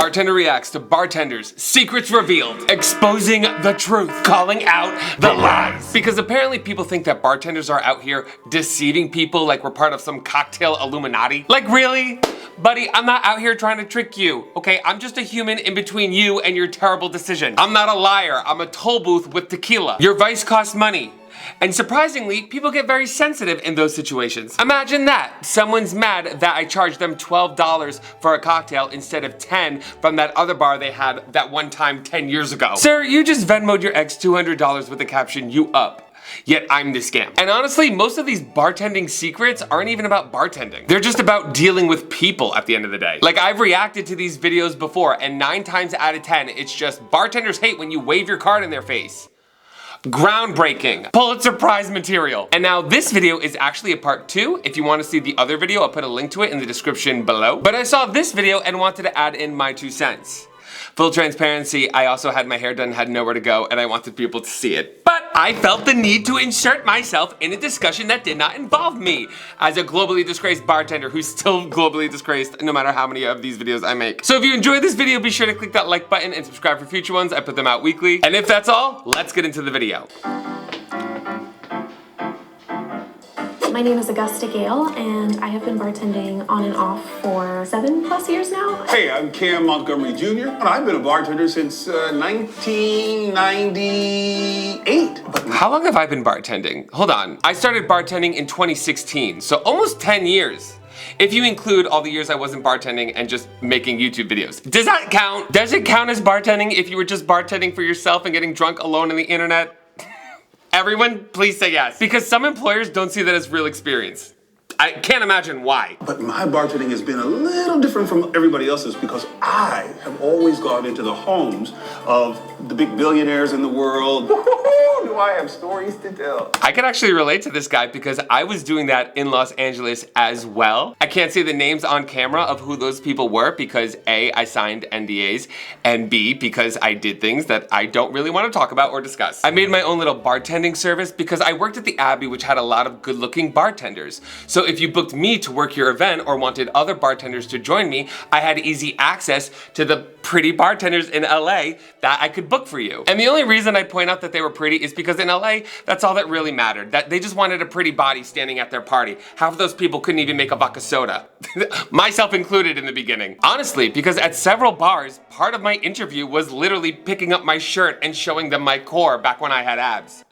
Bartender reacts to bartenders, secrets revealed, exposing the truth, calling out the lies. Because apparently people think that bartenders are out here deceiving people like we're part of some cocktail Illuminati. Like really? Buddy, I'm not out here trying to trick you, okay? I'm just a human in between you and your terrible decision. I'm not a liar, I'm a toll booth with tequila. Your vice costs money. And surprisingly, people get very sensitive in those situations. Imagine that. Someone's mad that I charged them $12 for a cocktail instead of $10 from that other bar they had that one time 10 years ago. Sir, you just Venmo'd your ex $200 with the caption, "You up." Yet I'm the scam. And honestly, most of these bartending secrets aren't even about bartending. They're just about dealing with people at the end of the day. Like I've reacted to these videos before and 9 times out of 10, it's just bartenders hate when you wave your card in their face. Groundbreaking, Pulitzer Prize material. And now this video is actually a part 2. If you want to see the other video, I'll put a link to it in the description below. But I saw this video and wanted to add in my 2 cents. Full transparency, I also had my hair done, had nowhere to go, and I wanted people to see it. But I felt the need to insert myself in a discussion that did not involve me as a globally disgraced bartender who's still globally disgraced no matter how many of these videos I make. So if you enjoyed this video, be sure to click that like button and subscribe for future ones. I put them out weekly. And if that's all, let's get into the video. My name is Augusta Gale, and I have been bartending on and off for 7+ years now. Hey, I'm Cam Montgomery Jr., and I've been a bartender since 1998. How long have I been bartending? Hold on. I started bartending in 2016, so almost 10 years. If you include all the years I wasn't bartending and just making YouTube videos. Does that count? Does it count as bartending if you were just bartending for yourself and getting drunk alone on the internet? Everyone, please say yes. Because some employers don't see that as real experience. I can't imagine why. But my bartending has been a little different from everybody else's because I have always gone into the homes of the big billionaires in the world. Do I have stories to tell? I can actually relate to this guy because I was doing that in Los Angeles as well. I can't say the names on camera of who those people were because A, I signed NDAs, and B, because I did things that I don't really want to talk about or discuss. I made my own little bartending service because I worked at the Abbey, which had a lot of good-looking bartenders. So if you booked me to work your event or wanted other bartenders to join me, I had easy access to the pretty bartenders in LA that I could book for you. And the only reason I point out that they were pretty is because in LA, that's all that really mattered. That they just wanted a pretty body standing at their party. Half of those people couldn't even make a vodka soda. Myself included in the beginning. Honestly, because at several bars, part of my interview was literally picking up my shirt and showing them my core back when I had abs.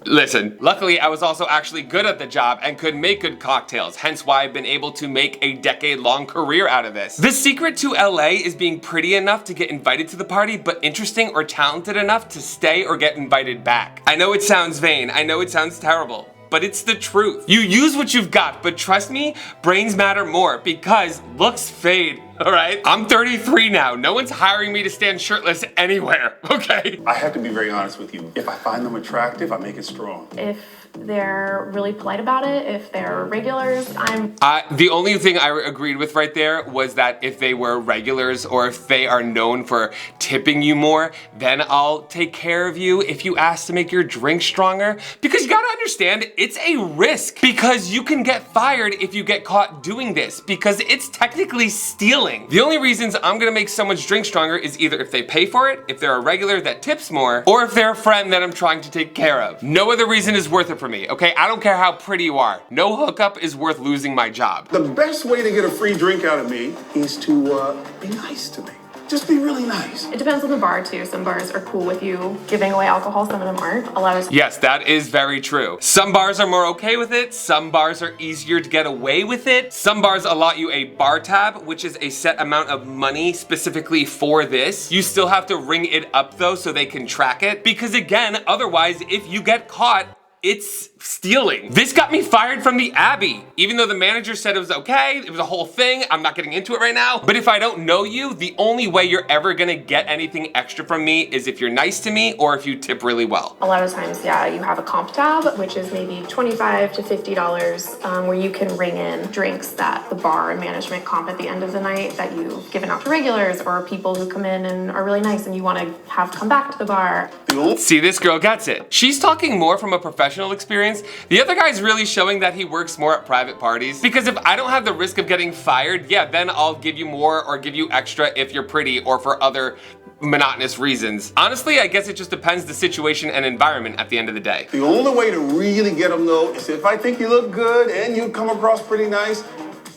Listen, luckily I was also actually good at the job and could make good cocktails, hence why I've been able to make a decade-long career out of this. The secret to LA is being pretty enough to get invited to the party, but interesting or talented enough to stay or get invited back. I know it sounds vain, I know it sounds terrible, but it's the truth. You use what you've got, but trust me, brains matter more because looks fade, all right? I'm 33 now. No one's hiring me to stand shirtless anywhere, okay? I have to be very honest with you. If I find them attractive, I make it strong. If they're really polite about it, if they're regulars, the only thing I agreed with right there was that if they were regulars or if they are known for tipping you more, then I'll take care of you if you ask to make your drink stronger. Because you gotta understand, it's a risk. Because you can get fired if you get caught doing this. Because it's technically stealing. The only reasons I'm gonna make someone's drink stronger is either if they pay for it, if they're a regular that tips more, or if they're a friend that I'm trying to take care of. No other reason is worth it for me, okay? I don't care how pretty you are. No hookup is worth losing my job. The best way to get a free drink out of me is to be nice to me. Just be really nice. it depends on the bar too. Some bars are cool with you giving away alcohol, some of them aren't. A lot of Yes, that is very true. Some bars are more okay with it. Some bars are easier to get away with it. Some bars allot you a bar tab, which is a set amount of money specifically for this. You still have to ring it up though so they can track it. Because again, otherwise, if you get caught, it's stealing. This got me fired from the Abbey. Even though the manager said it was okay, it was a whole thing, I'm not getting into it right now. But if I don't know you, the only way you're ever gonna get anything extra from me is if you're nice to me or if you tip really well. A lot of times, yeah, you have a comp tab, which is maybe $25 to $50, where you can ring in drinks that the bar and management comp at the end of the night that you've given out to regulars or people who come in and are really nice and you wanna have come back to the bar. See, this girl gets it. She's talking more from a professional professional experience, the other guy's really showing that he works more at private parties. Because if I don't have the risk of getting fired, yeah, then I'll give you more or give you extra if you're pretty or for other monotonous reasons. Honestly, I guess it just depends the situation and environment at the end of the day. The only way to really get them though is if I think you look good and you come across pretty nice,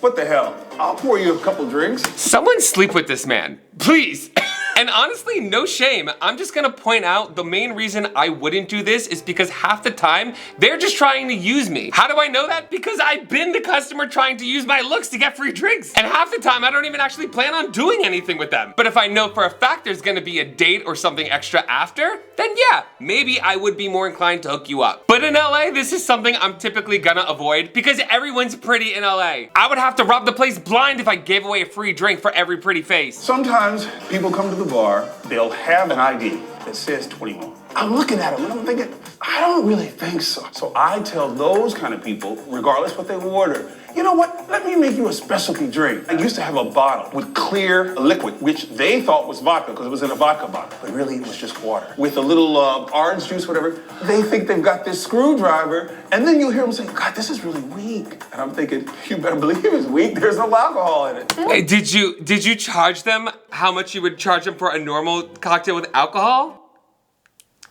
what the hell? I'll pour you a couple drinks. Someone sleep with this man, please. And honestly, no shame. I'm just gonna point out the main reason I wouldn't do this is because half the time, they're just trying to use me. How do I know that? Because I've been the customer trying to use my looks to get free drinks. And half the time, I don't even actually plan on doing anything with them. But if I know for a fact there's gonna be a date or something extra after, then yeah, maybe I would be more inclined to hook you up. But in LA, this is something I'm typically gonna avoid because everyone's pretty in LA. I would have to rob the place blind if I gave away a free drink for every pretty face. Sometimes people come to the bar, they'll have an ID that says 21. I'm looking at them and I'm thinking, I don't really think so. So I tell those kind of people, regardless what they order, you know what, let me make you a specialty drink. I used to have a bottle with clear liquid, which they thought was vodka because it was in a vodka bottle, but really it was just water. With a little orange juice, whatever, they think they've got this screwdriver, and then you hear them say, God, this is really weak. And I'm thinking, you better believe it's weak, there's no alcohol in it. Hey, did you charge them how much you would charge them for a normal cocktail with alcohol?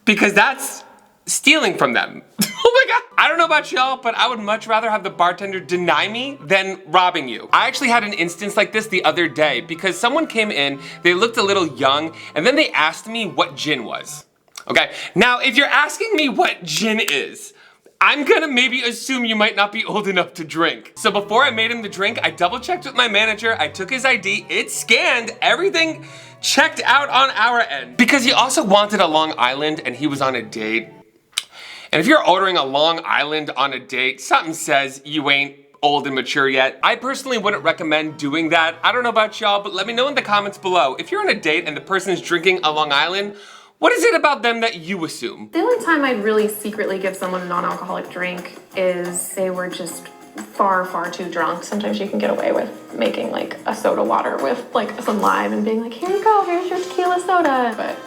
Because that's stealing from them. Oh my God. I don't know about y'all, but I would much rather have the bartender deny me than robbing you. I actually had an instance like this the other day because someone came in, they looked a little young, and then they asked me what gin was. Okay, now if you're asking me what gin is, I'm gonna maybe assume you might not be old enough to drink. So before I made him the drink, I double checked with my manager, I took his ID, it scanned, everything checked out on our end. Because he also wanted a Long Island and he was on a date. And if you're ordering a Long Island on a date, something says you ain't old and mature yet. I personally wouldn't recommend doing that. I don't know about y'all, but let me know in the comments below. If you're on a date and the person is drinking a Long Island, what is it about them that you assume? The only time I'd really secretly give someone a non-alcoholic drink is they were just far, far too drunk. Sometimes you can get away with making like a soda water with like some lime and being like, here you go, here's your tequila soda. But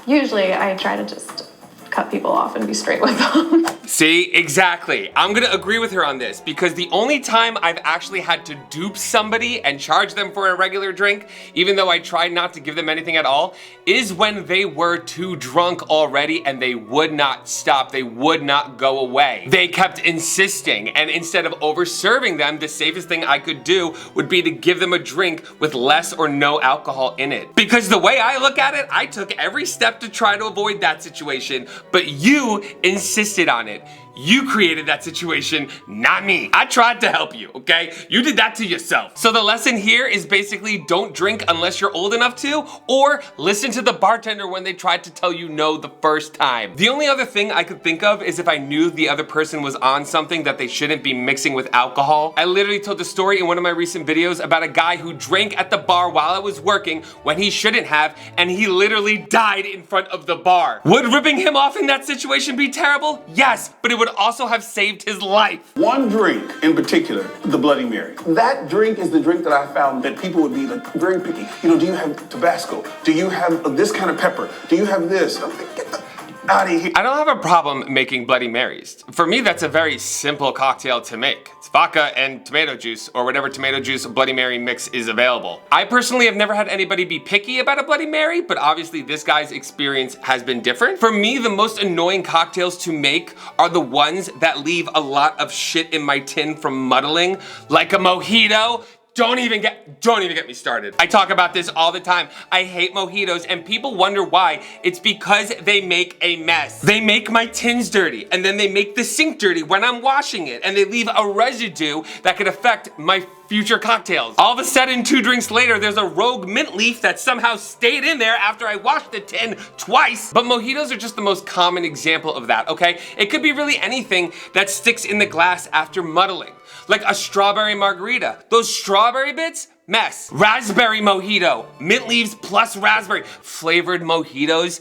usually I try to just cut people off and be straight with them. See, exactly. I'm gonna agree with her on this because the only time I've actually had to dupe somebody and charge them for a regular drink, even though I tried not to give them anything at all, is when they were too drunk already and they would not stop, they would not go away. They kept insisting, and instead of over-serving them, the safest thing I could do would be to give them a drink with less or no alcohol in it. Because the way I look at it, I took every step to try to avoid that situation, but you insisted on it. You created that situation, not me. I tried to help you, okay? You did that to yourself. So the lesson here is basically don't drink unless you're old enough to, or listen to the bartender when they tried to tell you no the first time. The only other thing I could think of is if I knew the other person was on something that they shouldn't be mixing with alcohol. I literally told a story in one of my recent videos about a guy who drank at the bar while I was working when he shouldn't have, and he literally died in front of the bar. Would ripping him off in that situation be terrible? Yes, but it would also have saved his life. One drink in particular, the Bloody Mary. That drink is the drink that I found that people would be like very picky. You know, do you have Tabasco? Do you have this kind of pepper? Do you have this? I'm like, get the out of here. I don't have a problem making Bloody Marys. For me, that's a very simple cocktail to make. It's vodka and tomato juice, or whatever tomato juice Bloody Mary mix is available. I personally have never had anybody be picky about a Bloody Mary, but obviously this guy's experience has been different. For me, the most annoying cocktails to make are the ones that leave a lot of shit in my tin from muddling, like a mojito. Don't even get me started. I talk about this all the time. I hate mojitos and people wonder why. It's because they make a mess. They make my tins dirty and then they make the sink dirty when I'm washing it and they leave a residue that could affect my future cocktails. All of a sudden, 2 drinks later, there's a rogue mint leaf that somehow stayed in there after I washed the tin twice. But mojitos are just the most common example of that, okay? It could be really anything that sticks in the glass after muddling. Like a strawberry margarita. Those strawberry bits, mess. Raspberry mojito, mint leaves plus raspberry. Flavored mojitos.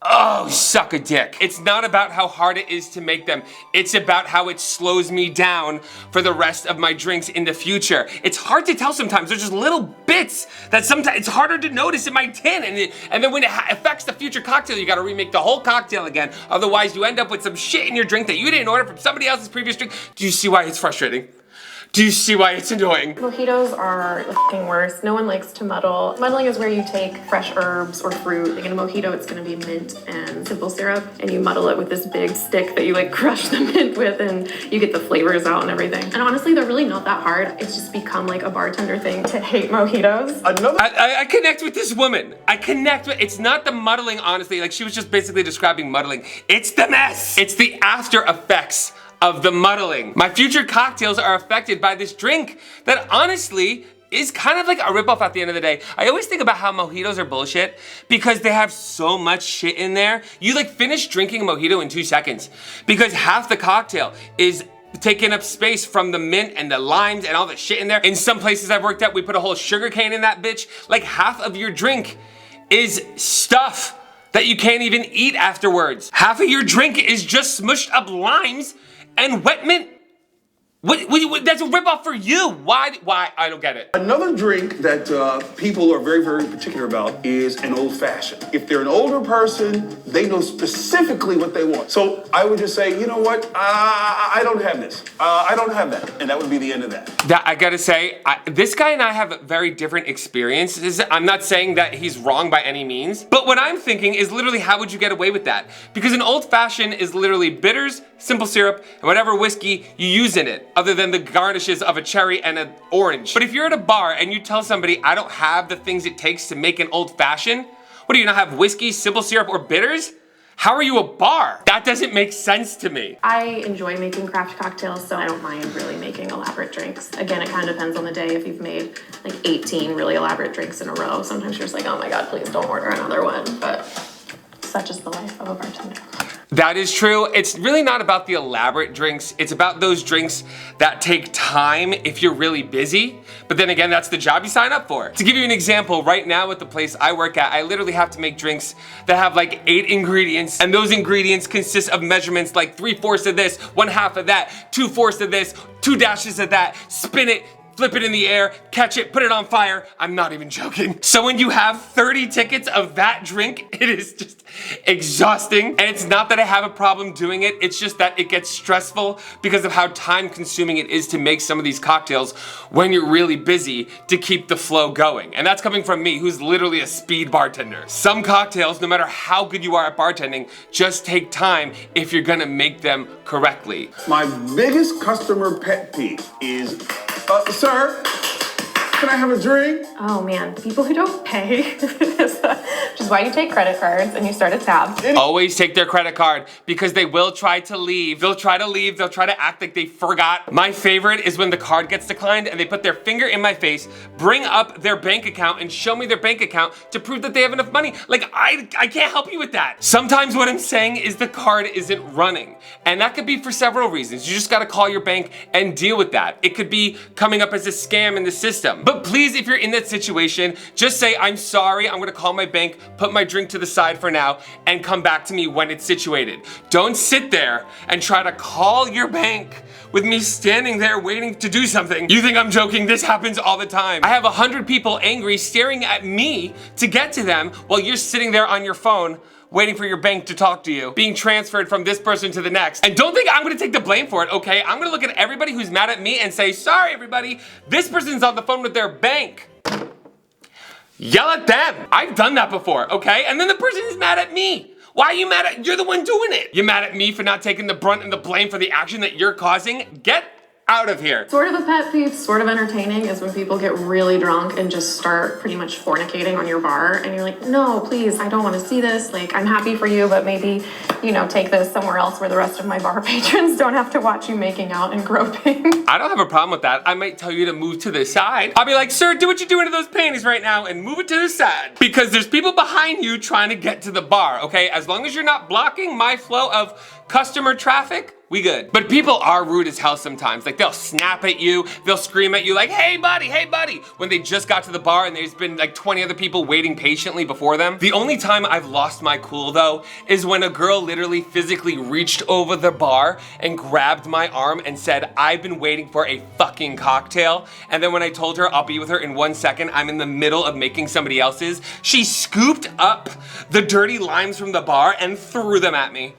oh, suck a dick. It's not about how hard it is to make them. It's about how it slows me down for the rest of my drinks in the future. It's hard to tell sometimes. There's just little bits that sometimes it's harder to notice in my tin. And then when it affects the future cocktail, you gotta remake the whole cocktail again. Otherwise, you end up with some shit in your drink that you didn't order from somebody else's previous drink. Do you see why it's frustrating? Do you see why it's annoying? Mojitos are the f***ing worst. No one likes to muddle. Muddling is where you take fresh herbs or fruit. Like in a mojito, it's gonna be mint and simple syrup, and you muddle it with this big stick that you like crush the mint with, and you get the flavors out and everything. And honestly, they're really not that hard. It's just become like a bartender thing to hate mojitos. I connect with this woman. It's not the muddling, honestly. Like she was just basically describing muddling. It's the mess. It's the after effects of the muddling. My future cocktails are affected by this drink that honestly is kind of like a ripoff at the end of the day. I always think about how mojitos are bullshit because they have so much shit in there. You like finish drinking a mojito in 2 seconds because half the cocktail is taking up space from the mint and the limes and all the shit in there. In some places I've worked at, we put a whole sugar cane in that bitch. Like half of your drink is stuff that you can't even eat afterwards. Half of your drink is just smushed up limes and wet mint. What, that's a ripoff for you. Why? I don't get it. Another drink that people are very, very particular about is an old fashioned. If they're an older person, they know specifically what they want. So I would just say, you know what? I don't have this. I don't have that. And that would be the end of that. I gotta say, this guy and I have very different experiences. I'm not saying that he's wrong by any means, but what I'm thinking is literally how would you get away with that? Because an old fashioned is literally bitters, simple syrup, and whatever whiskey you use in it, other than the garnishes of a cherry and an orange. But if you're at a bar and you tell somebody, I don't have the things it takes to make an old fashioned, what do you not have whiskey, simple syrup, or bitters? How are you a bar? That doesn't make sense to me. I enjoy making craft cocktails, so I don't mind really making elaborate drinks. Again, it kind of depends on the day. If you've made like 18 really elaborate drinks in a row, sometimes you're just like, oh my God, please don't order another one. But such is the life of a bartender. That is true. It's really not about the elaborate drinks. It's about those drinks that take time if you're really busy. But then again, that's the job you sign up for. To give you an example, right now at the place I work at, I literally have to make drinks that have like 8 ingredients. And those ingredients consist of measurements like 3/4 of this, 1/2 of that, 2/4 of this, 2 dashes of that, spin it, flip it in the air, catch it, put it on fire. I'm not even joking. So when you have 30 tickets of that drink, it is just exhausting. And it's not that I have a problem doing it, it's just that it gets stressful because of how time consuming it is to make some of these cocktails when you're really busy to keep the flow going. And that's coming from me, who's literally a speed bartender. Some cocktails, no matter how good you are at bartending, just take time if you're gonna make them correctly. My biggest customer pet peeve is, sir, can I have a drink? Oh man, people who don't pay, which is why you take credit cards and you start a tab. Always take their credit card because they will try to leave. They'll try to leave, they'll try to act like they forgot. My favorite is when the card gets declined and they put their finger in my face, bring up their bank account and show me their bank account to prove that they have enough money. Like, I can't help you with that. Sometimes what I'm saying is the card isn't running. And that could be for several reasons. You just gotta call your bank and deal with that. It could be coming up as a scam in the system. But please, if you're in that situation, just say, I'm sorry, I'm gonna call my bank, put my drink to the side for now, and come back to me when it's situated. Don't sit there and try to call your bank with me standing there waiting to do something. You think I'm joking? This happens all the time. I have 100 people angry staring at me to get to them while you're sitting there on your phone waiting for your bank to talk to you, being transferred from this person to the next. And don't think I'm gonna take the blame for it, okay? I'm gonna look at everybody who's mad at me and say, sorry everybody, this person's on the phone with their bank. Yell at them. I've done that before, okay? And then the person is mad at me. Why are you mad at, you're the one doing it. You're mad at me for not taking the brunt and the blame for the action that you're causing? Get out of here. Sort of a pet peeve, sort of entertaining, is when people get really drunk and just start pretty much fornicating on your bar, and you're like, no, please, I don't want to see this. Like, I'm happy for you, but maybe, you know, take this somewhere else where the rest of my bar patrons don't have to watch you making out and groping. I don't have a problem with that. I might tell you to move to the side. I'll be like, sir, do what you're doing to those panties right now and move it to the side. Because there's people behind you trying to get to the bar, okay? As long as you're not blocking my flow of Customer traffic, we good. But people are rude as hell sometimes. Like they'll snap at you, they'll scream at you like, hey buddy, when they just got to the bar and there's been like 20 other people waiting patiently before them. The only time I've lost my cool though is when a girl literally physically reached over the bar and grabbed my arm and said, I've been waiting for a fucking cocktail. And then when I told her I'll be with her in 1 second, I'm in the middle of making somebody else's, she scooped up the dirty limes from the bar and threw them at me.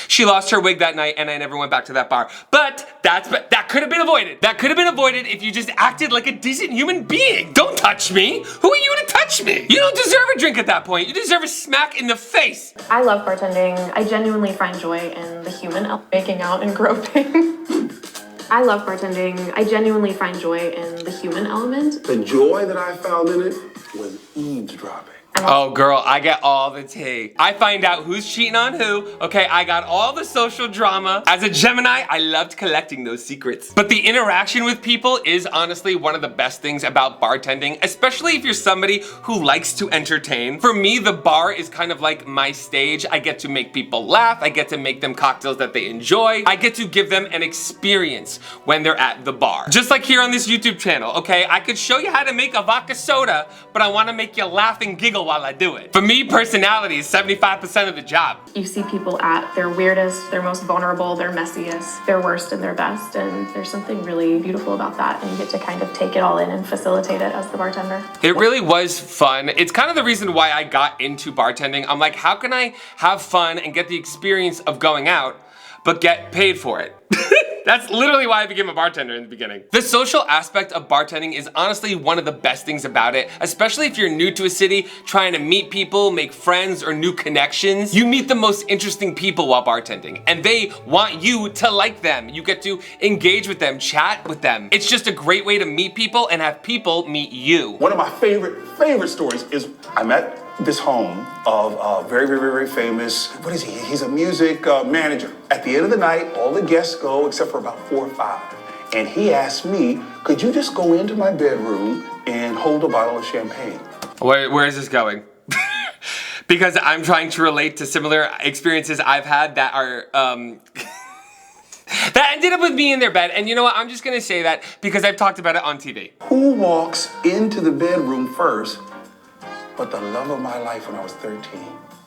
She lost her wig that night and I never went back to that bar. But that could have been avoided. That could have been avoided if you just acted like a decent human being. Don't touch me. Who are you to touch me? You don't deserve a drink at that point. You deserve a smack in the face. I love bartending. I genuinely find joy in the human making out and groping. I love bartending. I genuinely find joy in the human element. The joy that I found in it was eavesdropping. Oh girl, I get all the tea. I find out who's cheating on who. Okay, I got all the social drama. As a Gemini, I loved collecting those secrets. But the interaction with people is honestly one of the best things about bartending, especially if you're somebody who likes to entertain. For me, the bar is kind of like my stage. I get to make people laugh. I get to make them cocktails that they enjoy. I get to give them an experience when they're at the bar. Just like here on this YouTube channel, okay? I could show you how to make a vodka soda, but I wanna make you laugh and giggle while I do it. For me, personality is 75% of the job. You see people at their weirdest, their most vulnerable, their messiest, their worst and their best, and there's something really beautiful about that, and you get to kind of take it all in and facilitate it as the bartender. It really was fun. It's kind of the reason why I got into bartending. I'm like, how can I have fun and get the experience of going out, but get paid for it? That's literally why I became a bartender in the beginning. The social aspect of bartending is honestly one of the best things about it, especially if you're new to a city, trying to meet people, make friends, or new connections. You meet the most interesting people while bartending, and they want you to like them. You get to engage with them, chat with them. It's just a great way to meet people and have people meet you. One of my favorite stories is I met this home of a very famous, what is he? He's a music manager. At the end of the night, all the guests go except for about 4 or 5. And he asked me, could you just go into my bedroom and hold a bottle of champagne? Where is this going? Because I'm trying to relate to similar experiences I've had that are, that ended up with me in their bed. And you know what? I'm just gonna say that because I've talked about it on TV. Who walks into the bedroom first but the love of my life when I was 13?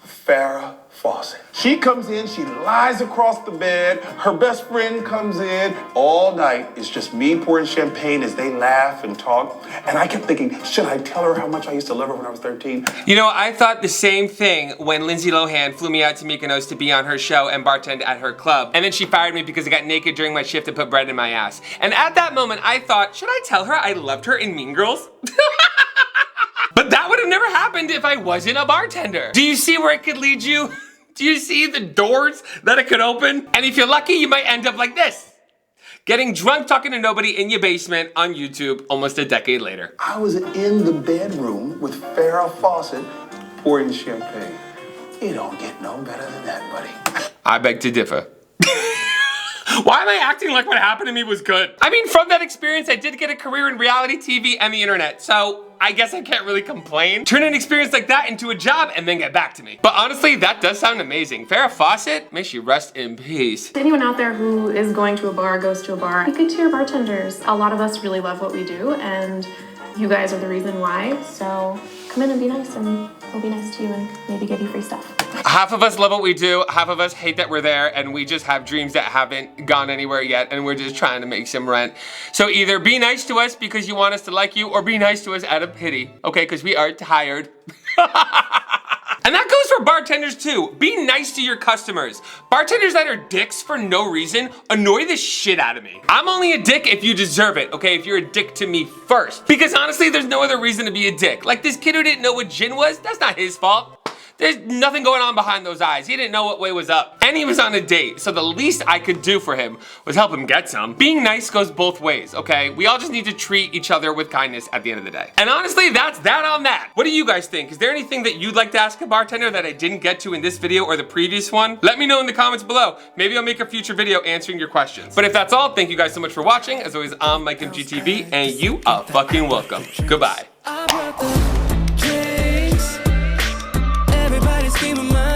Farrah Fawcett. She comes in, she lies across the bed, her best friend comes in. All night, it's just me pouring champagne as they laugh and talk. And I kept thinking, should I tell her how much I used to love her when I was 13? You know, I thought the same thing when Lindsay Lohan flew me out to Mykonos to be on her show and bartend at her club. And then she fired me because I got naked during my shift and put bread in my ass. And at that moment, I thought, should I tell her I loved her in Mean Girls? But that would have never happened if I wasn't a bartender. Do you see where it could lead you? Do you see the doors that it could open? And if you're lucky, you might end up like this. Getting drunk talking to nobody in your basement on YouTube almost a decade later. I was in the bedroom with Farrah Fawcett pouring champagne. You don't get no better than that, buddy. I beg to differ. Why am I acting like what happened to me was good? I mean, from that experience, I did get a career in reality TV and the internet, so I guess I can't really complain. Turn an experience like that into a job and then get back to me. But honestly, that does sound amazing. Farrah Fawcett, may she rest in peace. Anyone out there who is going to a bar, goes to a bar, be good to your bartenders. A lot of us really love what we do, and you guys are the reason why, so come in and be nice, and we'll be nice to you and maybe give you free stuff. Half of us love what we do, half of us hate that we're there, and we just have dreams that haven't gone anywhere yet, and we're just trying to make some rent. So either be nice to us because you want us to like you, or be nice to us out of pity, okay? Because we are tired. And that goes for bartenders too. Be nice to your customers. Bartenders that are dicks for no reason annoy the shit out of me. I'm only a dick if you deserve it, okay? If you're a dick to me first. Because honestly, there's no other reason to be a dick. Like this kid who didn't know what gin was, that's not his fault. There's nothing going on behind those eyes. He didn't know what way was up. And he was on a date, so the least I could do for him was help him get some. Being nice goes both ways, okay? We all just need to treat each other with kindness at the end of the day. And honestly, that's that on that. What do you guys think? Is there anything that you'd like to ask a bartender that I didn't get to in this video or the previous one? Let me know in the comments below. Maybe I'll make a future video answering your questions. But if that's all, thank you guys so much for watching. As always, I'm MikeMGTV, and you are fucking welcome. Goodbye. Everybody's screaming my